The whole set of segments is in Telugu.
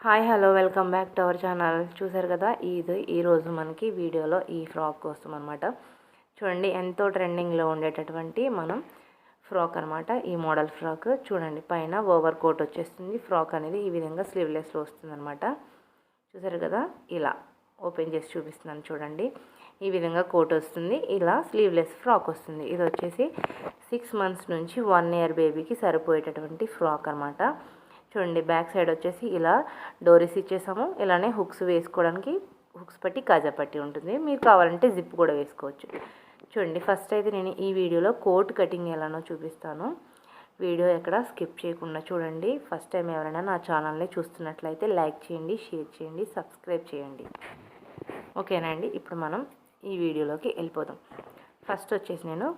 Hi hello welcome back to our channel. చూసారు కదా, ఈరోజు మనకి వీడియోలో ఈ ఫ్రాక్ కోసం అనమాట. చూడండి, ఎంతో ట్రెండింగ్లో ఉండేటటువంటి మనం ఫ్రాక్ అనమాట. ఈ మోడల్ ఫ్రాక్ చూడండి, పైన ఓవర్ కోట్ వచ్చేస్తుంది. ఫ్రాక్ అనేది ఈ విధంగా స్లీవ్లెస్లో వస్తుంది అనమాట. చూసారు కదా, ఇలా ఓపెన్ చేసి చూపిస్తున్నాను చూడండి. ఈ విధంగా కోట్ వస్తుంది, ఇలా స్లీవ్లెస్ ఫ్రాక్ వస్తుంది. ఇది వచ్చేసి 6 months నుంచి 1 year బేబీకి సరిపోయేటటువంటి ఫ్రాక్ అనమాట. చూడండి, బ్యాక్ సైడ్ వచ్చేసి ఇలా డోరీస్ ఇచ్చేసాము. ఇలానే హుక్స్ వేసుకోవడానికి హుక్స్ పట్టి కాజా పట్టి ఉంటుంది. మీరు కావాలంటే జిప్ కూడా వేసుకోవచ్చు. చూడండి, ఫస్ట్ అయితే నేను ఈ వీడియోలో కోట్ కటింగ్ ఎలానో చూపిస్తాను. వీడియో ఎక్కడ స్కిప్ చేయకుండా చూడండి. ఫస్ట్ టైం ఎవరైనా నా ఛానల్ని చూస్తున్నట్లయితే లైక్ చేయండి, షేర్ చేయండి, సబ్స్క్రైబ్ చేయండి. ఓకేనా అండి. ఇప్పుడు మనం ఈ వీడియోలోకి వెళ్ళిపోదాం. ఫస్ట్ వచ్చేసి నేను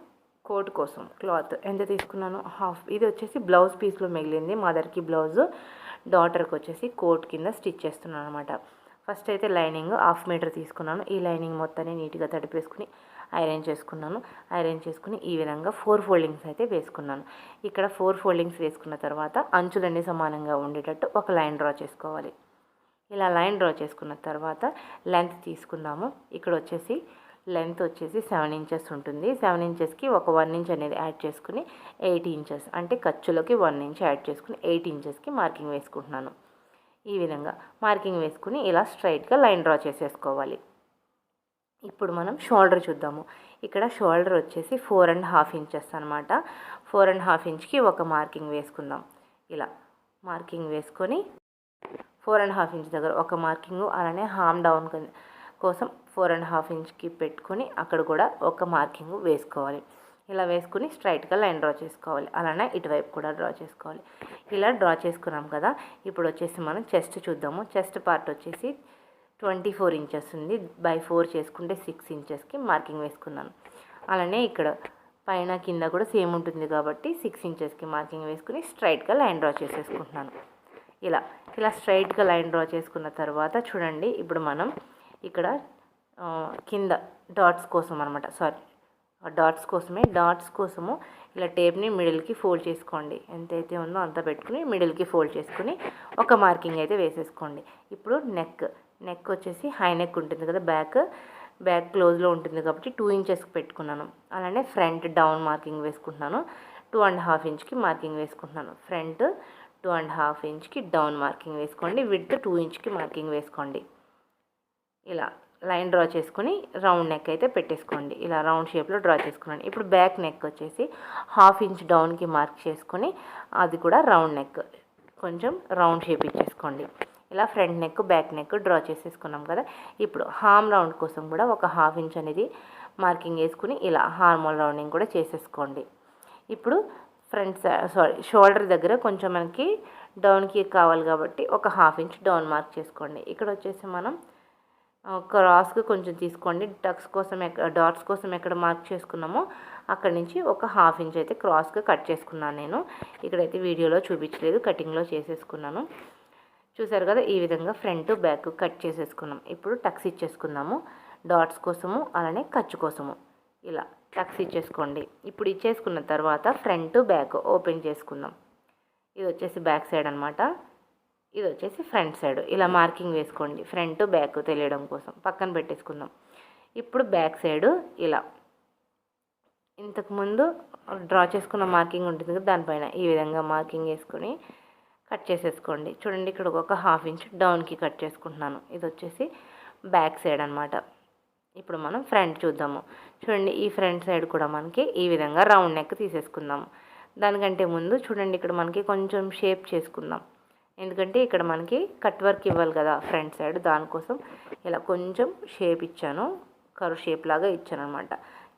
కోట్ కోసం క్లాత్ ఎంత తీసుకున్నాను, హాఫ్. ఇది వచ్చేసి బ్లౌజ్ పీస్లో మిగిలింది. మదర్కి బ్లౌజ్, డాటర్కి వచ్చేసి కోట్ కింద స్టిచ్ చేస్తున్నాను అనమాట. ఫస్ట్ అయితే లైనింగ్ 1/2 meter తీసుకున్నాను. ఈ లైనింగ్ మొత్తాన్ని నీట్గా తడిపేసుకుని ఐరన్ చేసుకున్నాను. ఐరన్ చేసుకుని ఈ విధంగా 4 foldings అయితే వేసుకున్నాను. ఇక్కడ 4 foldings వేసుకున్న తర్వాత అంచులన్నీ సమానంగా ఉండేటట్టు ఒక లైన్ డ్రా చేసుకోవాలి. ఇలా లైన్ డ్రా చేసుకున్న తర్వాత లెంత్ తీసుకుందాము. ఇక్కడ వచ్చేసి లెంత్ వచ్చేసి 7 inches ఉంటుంది. 7 inchesకి ఒక 1 inch అనేది యాడ్ చేసుకుని 8 inches, అంటే ఖర్చులోకి 1 inch యాడ్ చేసుకుని 8 inchesకి మార్కింగ్ వేసుకుంటున్నాను. ఈ విధంగా మార్కింగ్ వేసుకుని ఇలా స్ట్రైట్గా లైన్ డ్రా చేసేసుకోవాలి. ఇప్పుడు మనం షోల్డర్ చూద్దాము. ఇక్కడ షోల్డర్ వచ్చేసి 4.5 inches అనమాట. 4.5 inchకి ఒక మార్కింగ్ వేసుకుందాం. ఇలా మార్కింగ్ వేసుకొని 4.5 inch దగ్గర ఒక మార్కింగు, అలానే హామ్ డౌన్ కోసం 4.5 inchకి పెట్టుకొని అక్కడ కూడా ఒక మార్కింగ్ వేసుకోవాలి. ఇలా వేసుకుని స్ట్రైట్గా లైన్ డ్రా చేసుకోవాలి. అలానే ఇటువైపు కూడా డ్రా చేసుకోవాలి. ఇలా డ్రా చేసుకున్నాం కదా. ఇప్పుడు వచ్చేసి మనం చెస్ట్ చూద్దాము. చెస్ట్ పార్ట్ వచ్చేసి 24 inches ఉంది. by 4 చేసుకుంటే 6 inchesకి మార్కింగ్ వేసుకున్నాను. అలానే ఇక్కడ పైన కింద కూడా సేమ్ ఉంటుంది కాబట్టి 6 inchesకి మార్కింగ్ వేసుకుని స్ట్రైట్గా లైన్ డ్రా చేసేసుకుంటున్నాను. ఇలా స్ట్రైట్గా లైన్ డ్రా చేసుకున్న తర్వాత చూడండి, ఇప్పుడు మనం ఇక్కడ కింద డాట్స్ కోసం అనమాట, డాట్స్ కోసము ఇలా టేప్ని మిడిల్కి ఫోల్డ్ చేసుకోండి. ఎంతైతే ఉందో అంత పెట్టుకుని మిడిల్కి ఫోల్డ్ చేసుకుని ఒక మార్కింగ్ అయితే వేసేసుకోండి. ఇప్పుడు నెక్ వచ్చేసి హై నెక్ ఉంటుంది కదా, బ్యాక్ క్లోజ్లో ఉంటుంది కాబట్టి 2 inchesకి పెట్టుకున్నాను. అలానే ఫ్రంట్ డౌన్ మార్కింగ్ వేసుకుంటున్నాను. 2.5 inchకి మార్కింగ్ వేసుకుంటున్నాను. ఫ్రంట్ 2.5 inchకి డౌన్ మార్కింగ్ వేసుకోండి. విడ్త్ 2 inchకి మార్కింగ్ వేసుకోండి. ఇలా లైన్ డ్రా చేసుకుని రౌండ్ నెక్ అయితే పెట్టేసుకోండి. ఇలా రౌండ్ షేప్లో డ్రా చేసుకున్నాను. ఇప్పుడు బ్యాక్ నెక్ వచ్చేసి 1/2 inch డౌన్కి మార్క్ చేసుకొని అది కూడా రౌండ్ నెక్ కొంచెం రౌండ్ షేప్ ఇచ్చేసుకోండి. ఇలా front neck back neck draw చేసేసుకున్నాం కదా. ఇప్పుడు హామ్ రౌండ్ కోసం కూడా ఒక 1/2 inch అనేది మార్కింగ్ వేసుకుని ఇలా హార్మోల్ రౌండింగ్ కూడా చేసేసుకోండి. ఇప్పుడు షోల్డర్ దగ్గర కొంచెం మనకి డౌన్కి కావాలి కాబట్టి ఒక 1/2 inch డౌన్ మార్క్ చేసుకోండి. ఇక్కడ వచ్చేసి మనం క్రాస్కి కొంచెం తీసుకోండి. డాట్స్ కోసం ఎక్కడ మార్క్ చేసుకున్నామో అక్కడి నుంచి ఒక 1/2 inch అయితే క్రాస్గా కట్ చేసుకున్నాను. నేను ఇక్కడైతే వీడియోలో చూపించలేదు, కటింగ్లో చేసేసుకున్నాను. చూసారు కదా, ఈ విధంగా ఫ్రంట్ బ్యాక్ కట్ చేసేసుకున్నాం. ఇప్పుడు టక్స్ ఇచ్చేసుకుందాము. డాట్స్ కోసము అలానే ఖర్చు కోసము ఇలా టక్స్ ఇచ్చేసుకోండి. ఇప్పుడు ఇచ్చేసుకున్న తర్వాత ఫ్రంట్ బ్యాక్ ఓపెన్ చేసుకుందాం. ఇది వచ్చేసి బ్యాక్ సైడ్ అనమాట, ఇది వచ్చేసి ఫ్రంట్ సైడ్. ఇలా మార్కింగ్ వేసుకోండి. ఫ్రంట్ బ్యాక్ తెలియడం కోసం పక్కన పెట్టేసుకుందాం. ఇప్పుడు బ్యాక్ సైడ్ ఇలా ఇంతకుముందు డ్రా చేసుకున్న మార్కింగ్ ఉంటుంది కదా, దానిపైన ఈ విధంగా మార్కింగ్ వేసుకొని కట్ చేసేసుకోండి. చూడండి, ఇక్కడ ఒక 1/2 inch డౌన్కి కట్ చేసుకుంటున్నాను. ఇది వచ్చేసి బ్యాక్ సైడ్ అనమాట. ఇప్పుడు మనం ఫ్రంట్ చూద్దాము. చూడండి, ఈ ఫ్రంట్ సైడ్ కూడా మనకి ఈ విధంగా రౌండ్ నెక్ తీసేసుకుందాము. దానికంటే ముందు చూడండి, ఇక్కడ మనకి కొంచెం షేప్ చేసుకుందాం. ఎందుకంటే ఇక్కడ మనకి కట్ వర్క్ ఇవ్వాలి కదా ఫ్రంట్ సైడ్, దానికోసం ఇలా కొంచెం షేప్ ఇచ్చాను, కర్వ్ షేప్ లాగా ఇచ్చాను అనమాట.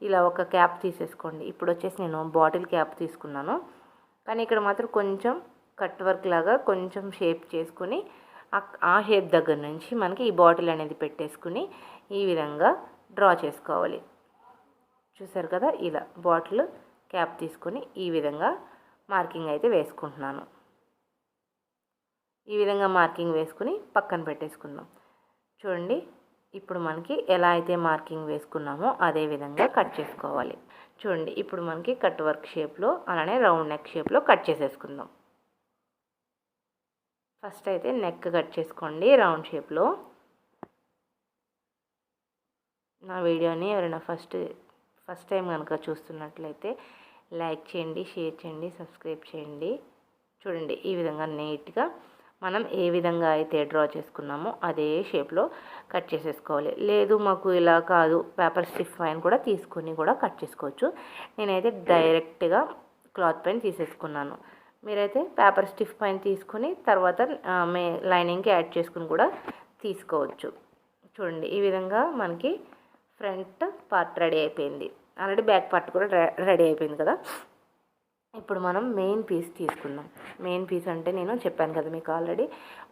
ఇలా ఒక క్యాప్ తీసేసుకోండి. ఇప్పుడు వచ్చేసి నేను బాటిల్ క్యాప్ తీసుకున్నాను, కానీ ఇక్కడ మాత్రం కొంచెం కట్ వర్క్ లాగా కొంచెం షేప్ చేసుకుని ఆ షేప్ దగ్గర నుంచి మనకి ఈ బాటిల్ అనేది పెట్టేసుకుని ఈ విధంగా డ్రా చేసుకోవాలి. చూసారు కదా, ఇలా బాటిల్ క్యాప్ తీసుకొని ఈ విధంగా మార్కింగ్ అయితే వేసుకుంటున్నాను. ఈ విధంగా మార్కింగ్ వేసుకుని పక్కన పెట్టేసుకుందాం. చూడండి, ఇప్పుడు మనకి ఎలా అయితే మార్కింగ్ వేసుకున్నామో అదే విధంగా కట్ చేసుకోవాలి. చూడండి, ఇప్పుడు మనకి కట్ వర్క్ షేప్లో అలానే రౌండ్ నెక్ షేప్లో కట్ చేసేసుకుందాం. ఫస్ట్ అయితే నెక్ కట్ చేసుకోండి రౌండ్ షేప్లో. నా వీడియోని ఎవరైనా ఫస్ట్ టైం కనుక చూస్తున్నట్లయితే లైక్ చేయండి, షేర్ చేయండి, సబ్స్క్రైబ్ చేయండి. చూడండి ఈ విధంగా నీట్గా మనం ఏ విధంగా అయితే డ్రా చేసుకున్నామో అదే షేప్లో కట్ చేసేసుకోవాలి. లేదు మాకు ఇలా కాదు, పేపర్ స్టిఫ్ పైన కూడా తీసుకొని కూడా కట్ చేసుకోవచ్చు. నేనైతే డైరెక్ట్గా క్లాత్ పైన తీసేసుకున్నాను. మీరైతే పేపర్ స్టిఫ్ పైన తీసుకొని తర్వాత లైనింగ్కి యాడ్ చేసుకుని కూడా తీసుకోవచ్చు. చూడండి ఈ విధంగా మనకి ఫ్రంట్ పార్ట్ రెడీ అయిపోయింది. ఆల్రెడీ బ్యాక్ పార్ట్ కూడా రెడీ అయిపోయింది కదా. ఇప్పుడు మనం మెయిన్ పీస్ తీసుకుందాం. మెయిన్ పీస్ అంటే నేను చెప్పాను కదా మీకు ఆల్రెడీ,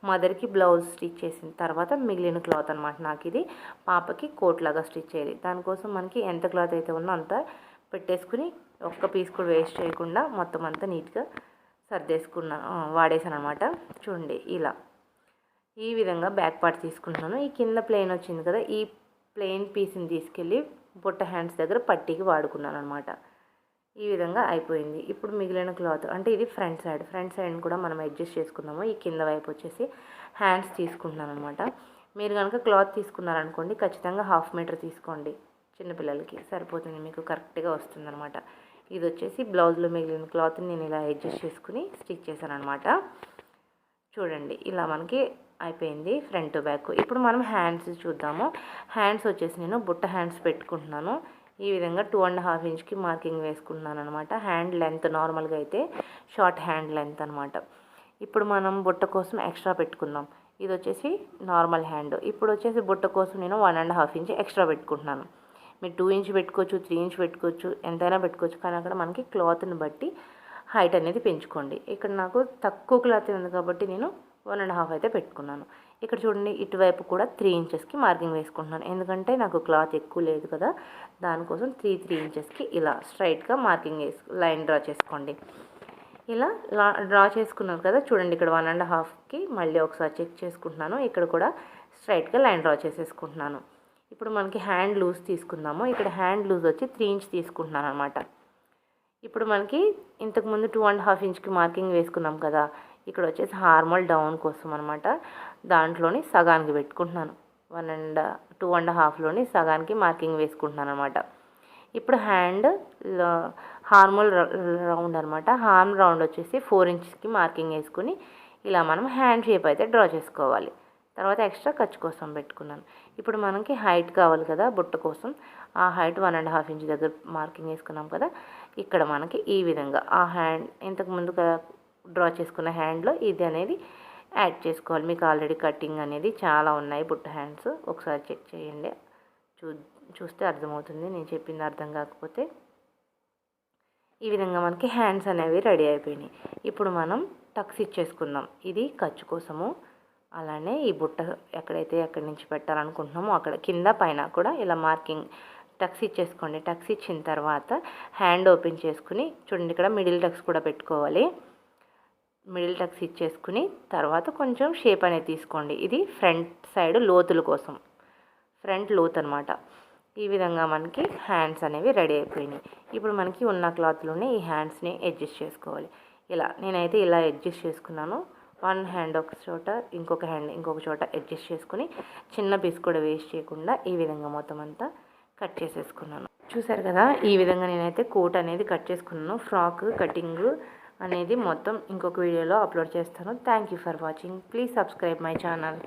మదర్కి బ్లౌజ్ స్టిచ్ చేసిన తర్వాత మిగిలిన క్లాత్ అనమాట. నాకు ఇది పాపకి కోట్ లాగా స్టిచ్ చేయాలి. దానికోసం మనకి ఎంత క్లాత్ అయితే ఉందో అంత పెట్టేసుకుని ఒక్క పీస్ కూడా వేస్ట్ చేయకుండా మొత్తం అంతా నీట్గా వాడేసాను అనమాట. చూడండి ఇలా ఈ విధంగా బ్యాక్ పార్ట్ తీసుకుంటున్నాను. ఈ కింద ప్లెయిన్ వచ్చింది కదా, ఈ ప్లెయిన్ పీస్ని తీసుకెళ్ళి బుట్ట హ్యాండ్స్ దగ్గర పట్టీకి వాడుకున్నాను అనమాట. ఈ విధంగా అయిపోయింది. ఇప్పుడు మిగిలిన క్లాత్ అంటే ఇది ఫ్రంట్ సైడ్ కూడా మనం అడ్జస్ట్ చేసుకుందాము. ఈ కింద వైపు వచ్చేసి హ్యాండ్స్ తీసుకుంటున్నాను అనమాట. మీరు కనుక క్లాత్ తీసుకున్నారనుకోండి ఖచ్చితంగా 1/2 మీటర్ తీసుకోండి. చిన్నపిల్లలకి సరిపోతుంది, మీకు కరెక్ట్గా వస్తుంది అనమాట. ఇది వచ్చేసి బ్లౌజ్లో మిగిలిన క్లాత్ని నేను ఇలా అడ్జస్ట్ చేసుకుని స్టిచ్ చేశాను అనమాట. చూడండి ఇలా మనకి అయిపోయింది ఫ్రంట్ టు బ్యాక్. ఇప్పుడు మనం హ్యాండ్స్ చూద్దాము. హ్యాండ్స్ వచ్చేసి నేను బుట్ట హ్యాండ్స్ పెట్టుకుంటున్నాను. ఈ విధంగా 2.5 ఇంచ్కి మార్కింగ్ వేసుకుంటున్నాను అనమాట. హ్యాండ్ లెంత్ నార్మల్గా అయితే షార్ట్ హ్యాండ్ లెంత్ అనమాట. ఇప్పుడు మనం బుట్ట కోసం ఎక్స్ట్రా పెట్టుకుందాం. ఇది వచ్చేసి నార్మల్ హ్యాండ్. ఇప్పుడు వచ్చేసి బుట్ట కోసం నేను 1.5 ఇంచ్ ఎక్స్ట్రా పెట్టుకుంటున్నాను. మీరు 2 ఇంచ్ పెట్టుకోవచ్చు, 3 ఇంచ్ పెట్టుకోవచ్చు, ఎంతైనా పెట్టుకోవచ్చు. కానీ అక్కడ మనకి క్లాత్ని బట్టి హైట్ అనేది పెంచుకోండి. ఇక్కడ నాకు తక్కువ క్లాత్ ఉంది కాబట్టి నేను 1.5 అయితే పెట్టుకున్నాను. ఇక్కడ చూడండి ఇటువైపు కూడా 3 ఇంచెస్కి మార్కింగ్ వేసుకుంటున్నాను. ఎందుకంటే నాకు క్లాత్ ఎక్కువ లేదు కదా, దానికోసం 3 ఇంచెస్కి ఇలా స్ట్రైట్గా మార్కింగ్ లైన్ డ్రా చేసుకోండి. ఇలా డ్రా చేసుకున్నారు కదా, చూడండి ఇక్కడ 1.5కి మళ్ళీ ఒకసారి చెక్ చేసుకుంటున్నాను. ఇక్కడ కూడా స్ట్రైట్గా లైన్ డ్రా చేసేసుకుంటున్నాను. ఇప్పుడు మనకి హ్యాండ్ లూజ్ తీసుకుందాము. ఇక్కడ హ్యాండ్ లూజ్ వచ్చి 3 ఇంచ్ తీసుకుంటున్నాను అనమాట. ఇప్పుడు మనకి ఇంతకుముందు 2.5 ఇంచ్కి మార్కింగ్ వేసుకున్నాం కదా, ఇక్కడ వచ్చేసి హార్మల్ డౌన్ కోసం అనమాట. దాంట్లోని సగానికి పెట్టుకుంటున్నాను. 2.5లోని సగానికి మార్కింగ్ వేసుకుంటున్నాను అనమాట. ఇప్పుడు హ్యాండ్ హార్మల్ రౌండ్ అనమాట. హార్మ్ రౌండ్ వచ్చేసి 4 ఇంచ్కి మార్కింగ్ వేసుకుని ఇలా మనం హ్యాండ్ షేప్ అయితే డ్రా చేసుకోవాలి. తర్వాత ఎక్స్ట్రా ఖర్చు కోసం పెట్టుకున్నాను. ఇప్పుడు మనకి హైట్ కావాలి కదా బుట్ట కోసం, ఆ హైట్ 1.5 ఇంచ్ దగ్గర మార్కింగ్ వేసుకున్నాం కదా. ఇక్కడ మనకి ఈ విధంగా ఆ హ్యాండ్ ఇంతకుముందు డ్రా చేసుకున్న హ్యాండ్లో ఇది అనేది యాడ్ చేసుకోవాలి. మీకు ఆల్రెడీ కటింగ్ అనేది చాలా ఉన్నాయి బుట్ట హ్యాండ్స్, ఒకసారి చెక్ చేయండి. చూస్తే అర్థమవుతుంది, నేను చెప్పింది అర్థం కాకపోతే. ఈ విధంగా మనకి హ్యాండ్స్ అనేవి రెడీ అయిపోయినాయి. ఇప్పుడు మనం టక్స్ ఇచ్చేసుకుందాం. ఇది ఖర్చు కోసము. అలానే ఈ బుట్ట ఎక్కడి నుంచి పెట్టాలనుకుంటున్నామో అక్కడ కింద పైన కూడా ఇలా మార్కింగ్ టక్స్ ఇచ్చేసుకోండి. టక్స్ ఇచ్చిన తర్వాత హ్యాండ్ ఓపెన్ చేసుకుని చూడండి ఇక్కడ మిడిల్ టక్స్ కూడా పెట్టుకోవాలి. మిడిల్ టక్స్ ఇచ్చేసుకుని తర్వాత కొంచెం షేప్ అనేది తీసుకోండి. ఇది ఫ్రంట్ సైడ్ లోతుల కోసం, ఫ్రంట్ లోత్ అనమాట. ఈ విధంగా మనకి హ్యాండ్స్ అనేవి రెడీ అయిపోయినాయి. ఇప్పుడు మనకి ఉన్న క్లాత్లోనే ఈ హ్యాండ్స్ని అడ్జస్ట్ చేసుకోవాలి. నేనైతే ఇలా అడ్జస్ట్ చేసుకున్నాను. 1 హ్యాండ్ ఒక చోట, ఇంకొక హ్యాండ్ ఇంకొక చోట అడ్జస్ట్ చేసుకుని చిన్న పీస్ కూడా వేస్ట్ చేయకుండా ఈ విధంగా మొత్తం అంతా కట్ చేసేసుకున్నాను. చూసారు కదా, ఈ విధంగా నేనైతే కోట్ అనేది కట్ చేసుకున్నాను. ఫ్రాక్ కటింగ్ అనేది మొత్తం ఇంకొక వీడియోలో అప్లోడ్ చేస్తాను. Thank you for watching. Please subscribe my channel.